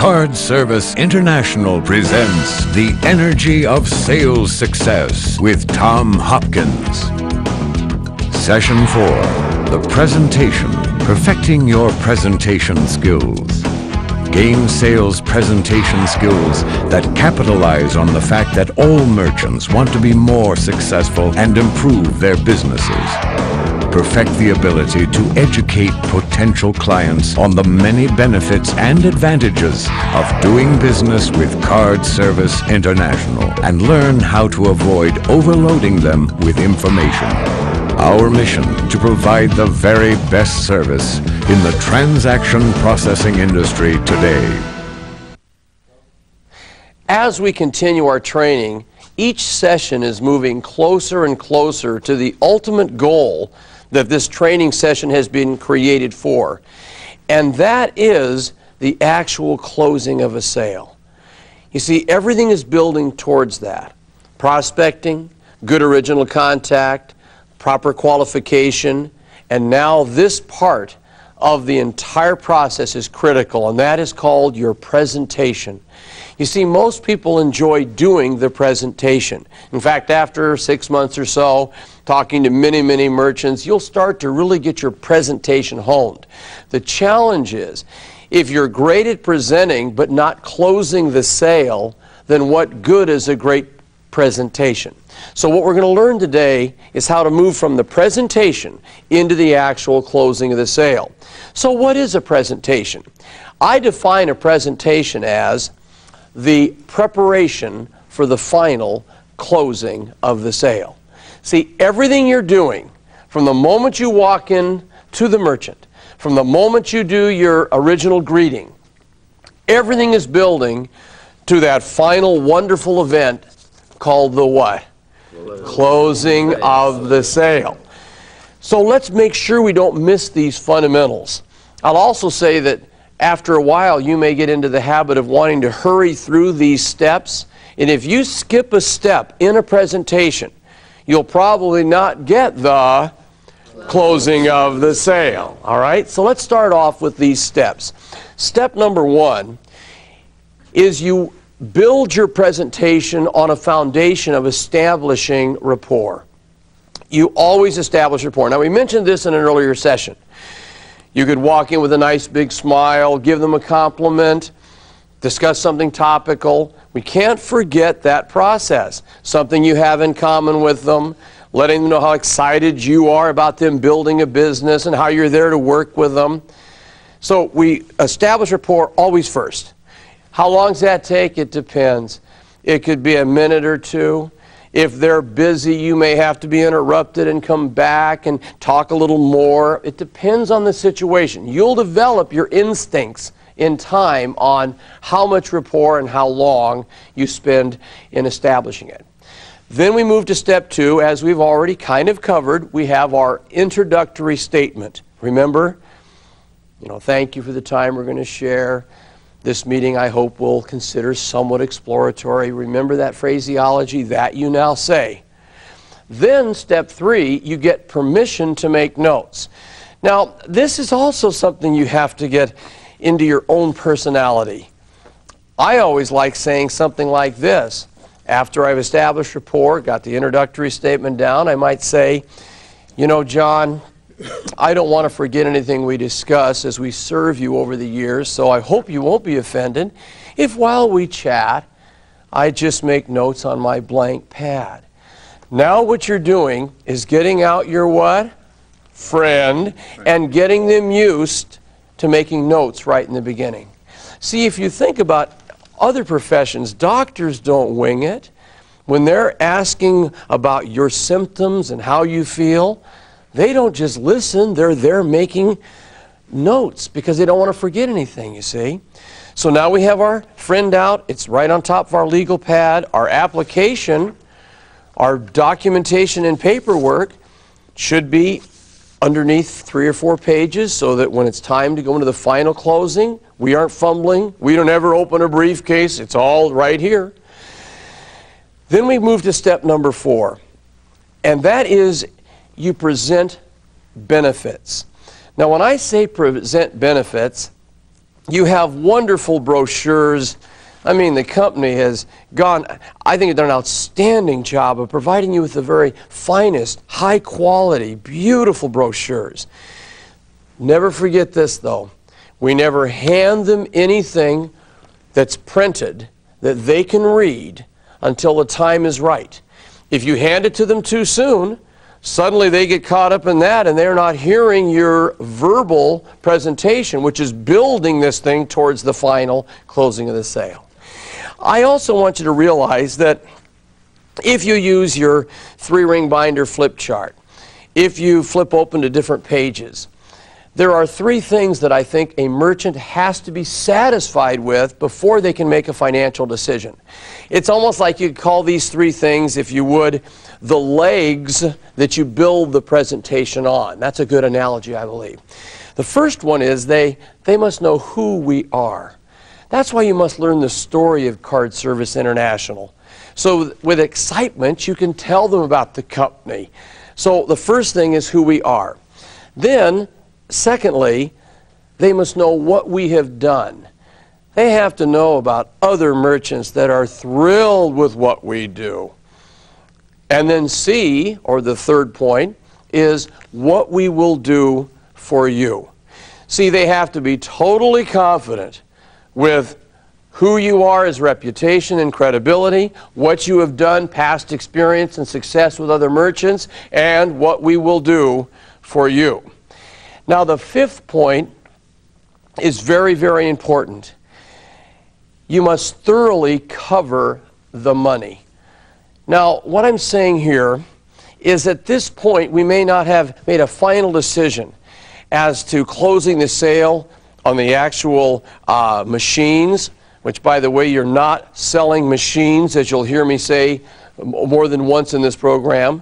Card Service International presents The Energy of Sales Success with Tom Hopkins. Session 4, The Presentation, Perfecting Your Presentation Skills. Gain sales presentation skills that capitalize on the fact that all merchants want to be more successful and improve their businesses. Perfect the ability to educate potential clients on the many benefits and advantages of doing business with Card Service International and learn how to avoid overloading them with information. Our mission to provide the very best service in the transaction processing industry today. As we continue our training, each session is moving closer and closer to the ultimate goal that this training session has been created for, and that is the actual closing of a sale. You see, everything is building towards that. Prospecting, good original contact, proper qualification, and now this part of the entire process is critical, and that is called your presentation. You see, most people enjoy doing the presentation. In fact, after 6 months or so, talking to many merchants, you'll start to really get your presentation honed. The challenge is, if you're great at presenting but not closing the sale, then what good is a great presentation? So what we're going to learn today is how to move from the presentation into the actual closing of the sale. So what is a presentation? I define a presentation as the preparation for the final closing of the sale. See, everything you're doing from the moment you walk in to the merchant, from the moment you do your original greeting, everything is building to that final wonderful event called the what? Closing of the sale. So let's make sure we don't miss these fundamentals. I'll also say that after a while you may get into the habit of wanting to hurry through these steps, and if you skip a step in a presentation, you'll probably not get the closing of the sale. All right? So let's start off with these steps. Step number 1 is you build your presentation on a foundation of establishing rapport. You always establish rapport. Now, we mentioned this in an earlier session. You could walk in with a nice big smile, give them a compliment, discuss something topical. We can't forget that process. Something you have in common with them, letting them know how excited you are about them building a business and how you're there to work with them. So we establish rapport always first. How long does that take? It depends. It could be a minute or two. If they're busy, you may have to be interrupted and come back and talk a little more. It depends on the situation. You'll develop your instincts in time on how much rapport and how long you spend in establishing it. Then we move to step 2. As we've already kind of covered, we have our introductory statement. Remember, thank you for the time we're going to share. This meeting, I hope, will consider somewhat exploratory. Remember that phraseology, that you now say. Then, step 3, you get permission to make notes. Now, this is also something you have to get into your own personality. I always like saying something like this. After I've established rapport, got the introductory statement down, I might say, John, I don't want to forget anything we discuss as we serve you over the years, so I hope you won't be offended if while we chat, I just make notes on my blank pad. Now what you're doing is getting out your what? Friend, and getting them used to making notes right in the beginning. See, if you think about other professions, doctors don't wing it. When they're asking about your symptoms and how you feel, they don't just listen, they're there making notes because they don't want to forget anything, you see. So now we have our friend out, it's right on top of our legal pad. Our application, our documentation and paperwork should be underneath 3 or 4 pages so that when it's time to go into the final closing, we aren't fumbling, we don't ever open a briefcase, it's all right here. Then we move to step number 4, and that is you present benefits. Now, when I say present benefits, You have wonderful brochures. I mean, the company has gone, I think, done an outstanding job of providing you with the very finest, high quality, beautiful brochures. Never forget this, though. We never hand them anything that's printed that they can read until the time is right. If you hand it to them too soon, suddenly they get caught up in that and they're not hearing your verbal presentation, which is building this thing towards the final closing of the sale. I also want you to realize that if you use your 3-ring binder flip chart, if you flip open to different pages, there are 3 things that I think a merchant has to be satisfied with before they can make a financial decision. It's almost like you'd call these 3 things, if you would, the legs that you build the presentation on. That's a good analogy, I believe. The first one is they must know who we are. That's why you must learn the story of Card Service International. So with excitement, you can tell them about the company. So the first thing is who we are. Then, secondly, they must know what we have done. They have to know about other merchants that are thrilled with what we do. And then C, or the third point, is what we will do for you. See, they have to be totally confident with who you are as reputation and credibility, what you have done, past experience and success with other merchants, and what we will do for you. Now, the 5th point is very, very important. You must thoroughly cover the money. Now, what I'm saying here is at this point, we may not have made a final decision as to closing the sale on the actual machines, which, by the way, you're not selling machines, as you'll hear me say more than once in this program.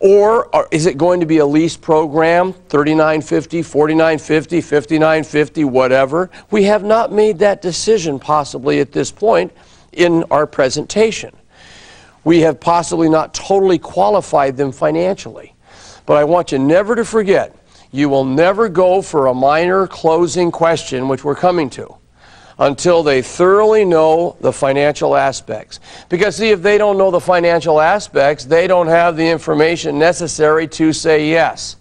Or is it going to be a lease program, $39.50, $49.50, $59.50, whatever? We have not made that decision possibly at this point in our presentation. We have possibly not totally qualified them financially. But I want you never to forget, you will never go for a minor closing question, which we're coming to, until they thoroughly know the financial aspects. Because see, if they don't know the financial aspects, they don't have the information necessary to say yes.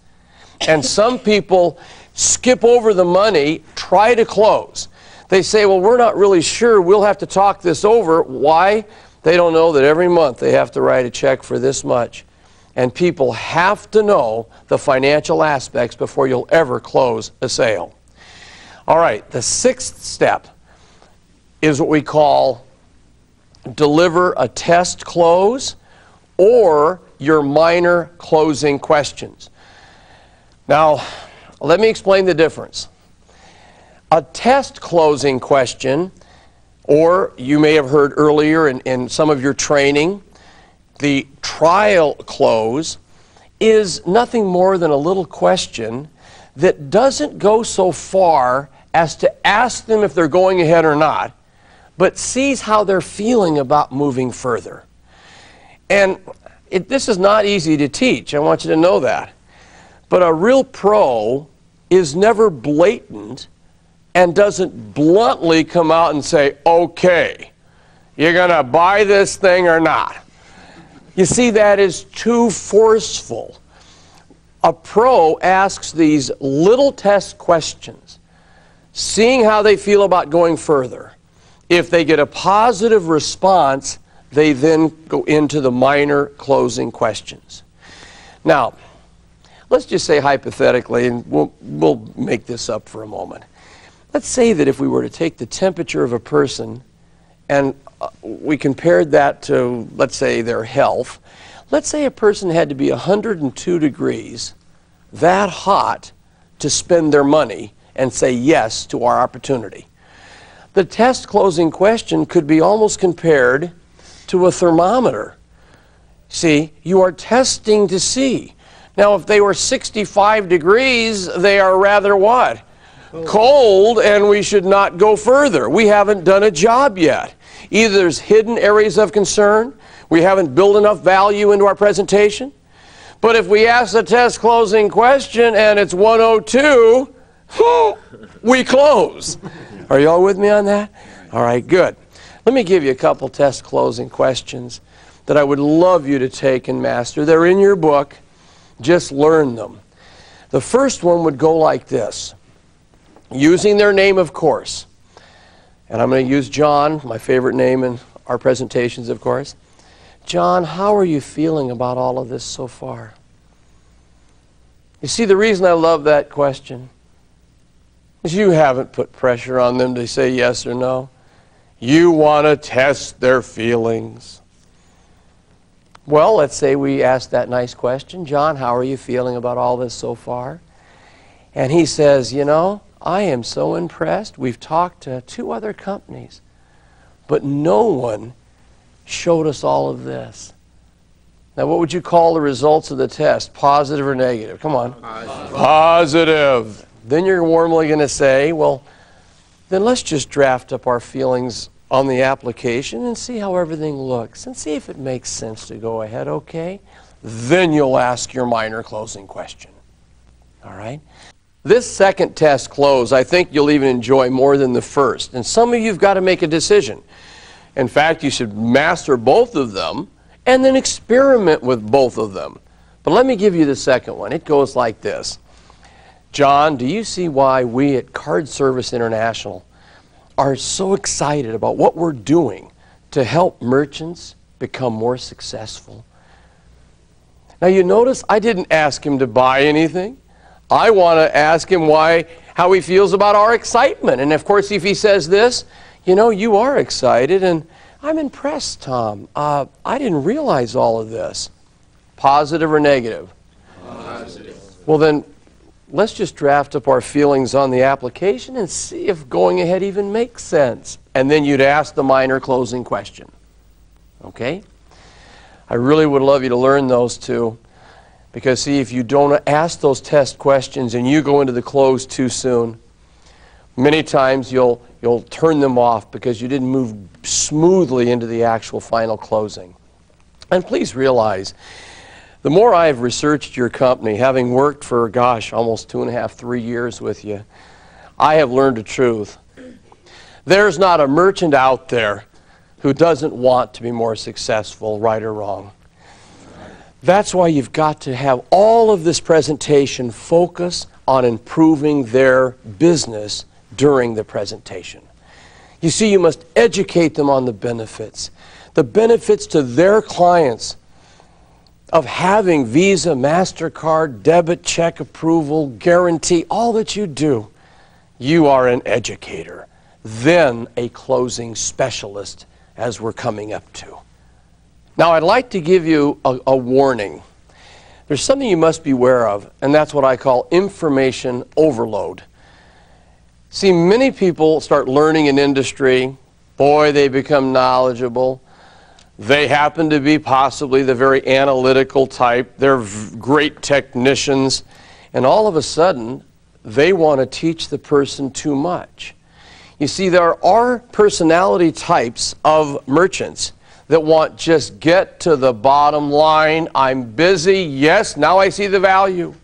And some people skip over the money, try to close. They say, well, we're not really sure, we'll have to talk this over. Why? They don't know that every month they have to write a check for this much. And people have to know the financial aspects before you'll ever close a sale. All right, the 6th step is what we call deliver a test close or your minor closing questions. Now, let me explain the difference. A test closing question, or you may have heard earlier in some of your training, the trial close, is nothing more than a little question that doesn't go so far as to ask them if they're going ahead or not, but sees how they're feeling about moving further. And this is not easy to teach, I want you to know that. But a real pro is never blatant and doesn't bluntly come out and say, okay, you're going to buy this thing or not. You see, that is too forceful. A pro asks these little test questions, seeing how they feel about going further. If they get a positive response, they then go into the minor closing questions. Now, let's just say hypothetically, and we'll make this up for a moment. Let's say that if we were to take the temperature of a person and we compared that to, let's say, their health. Let's say a person had to be 102 degrees, that hot, to spend their money and say yes to our opportunity. The test closing question could be almost compared to a thermometer. See, you are testing to see. Now, if they were 65 degrees, they are rather what? Cold, and we should not go further. We haven't done a job yet. Either there's hidden areas of concern, we haven't built enough value into our presentation. But if we ask the test closing question and it's 102, we close. Are you all with me on that? All right, good. Let me give you a couple test closing questions that I would love you to take and master. They're in your book. Just learn them. The first one would go like this. Using their name, of course. And I'm going to use John, my favorite name in our presentations, of course. John, how are you feeling about all of this so far? You see, the reason I love that question is you haven't put pressure on them to say yes or no. You want to test their feelings. Well, let's say we ask that nice question. John, how are you feeling about all this so far? And he says, you know, I am so impressed. We've talked to 2 other companies, but no one showed us all of this. Now, what would you call the results of the test? Positive or negative? Come on. Positive. Then you're warmly going to say, well, then let's just draft up our feelings on the application and see how everything looks and see if it makes sense to go ahead, okay? Then you'll ask your minor closing question. All right? This second test close, I think you'll even enjoy more than the first. And some of you have got to make a decision. In fact, you should master both of them and then experiment with both of them. But let me give you the second one. It goes like this. John, do you see why we at Card Service International are so excited about what we're doing to help merchants become more successful? Now you notice I didn't ask him to buy anything. I want to ask him how he feels about our excitement. And of course, if he says this, you know, you are excited, and I'm impressed, Tom. I didn't realize all of this. Positive or negative? Positive. Well then, let's just draft up our feelings on the application and see if going ahead even makes sense. And then you'd ask the minor closing question. Okay? I really would love you to learn those two. Because see, if you don't ask those test questions and you go into the close too soon, many times you'll turn them off because you didn't move smoothly into the actual final closing. And please realize, the more I've researched your company, having worked for, gosh, almost 2.5, 3 years with you, I have learned the truth. There's not a merchant out there who doesn't want to be more successful, right or wrong. That's why you've got to have all of this presentation focus on improving their business during the presentation. You see, you must educate them on the benefits to their clients of having Visa, MasterCard, debit, check approval, guarantee, all that you do. You are an educator, then a closing specialist, as we're coming up to. Now, I'd like to give you a warning. There's something you must be aware of, and that's what I call information overload. See, many people start learning an industry. Boy, they become knowledgeable. They happen to be possibly the very analytical type. They're great technicians. And all of a sudden, they want to teach the person too much. You see, there are personality types of merchants that want just get to the bottom line. I'm busy. Yes, now I see the value.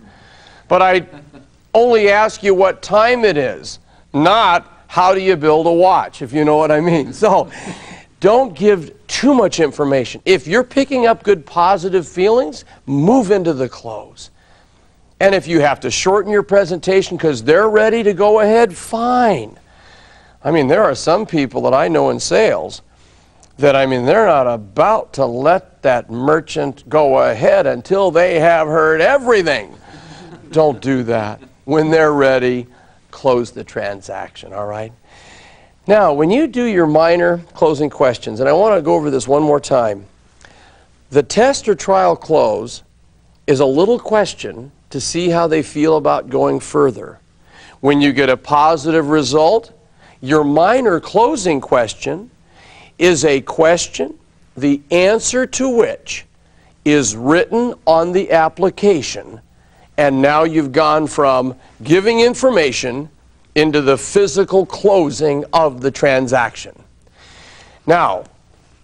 But I only ask you what time it is, not how do you build a watch, if you know what I mean. So don't give too much information. If you're picking up good positive feelings, move into the close. And if you have to shorten your presentation because they're ready to go ahead, fine. I mean, there are some people that I know in sales that, I mean, they're not about to let that merchant go ahead until they have heard everything. Don't do that. When they're ready, close the transaction, all right? Now, when you do your minor closing questions, and I want to go over this one more time, the test or trial close is a little question to see how they feel about going further. When you get a positive result, your minor closing question is a question, the answer to which is written on the application, and now you've gone from giving information into the physical closing of the transaction. Now,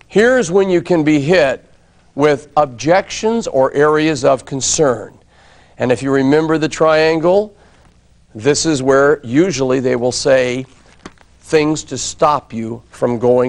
here's when you can be hit with objections or areas of concern. And if you remember the triangle, this is where usually they will say things to stop you from going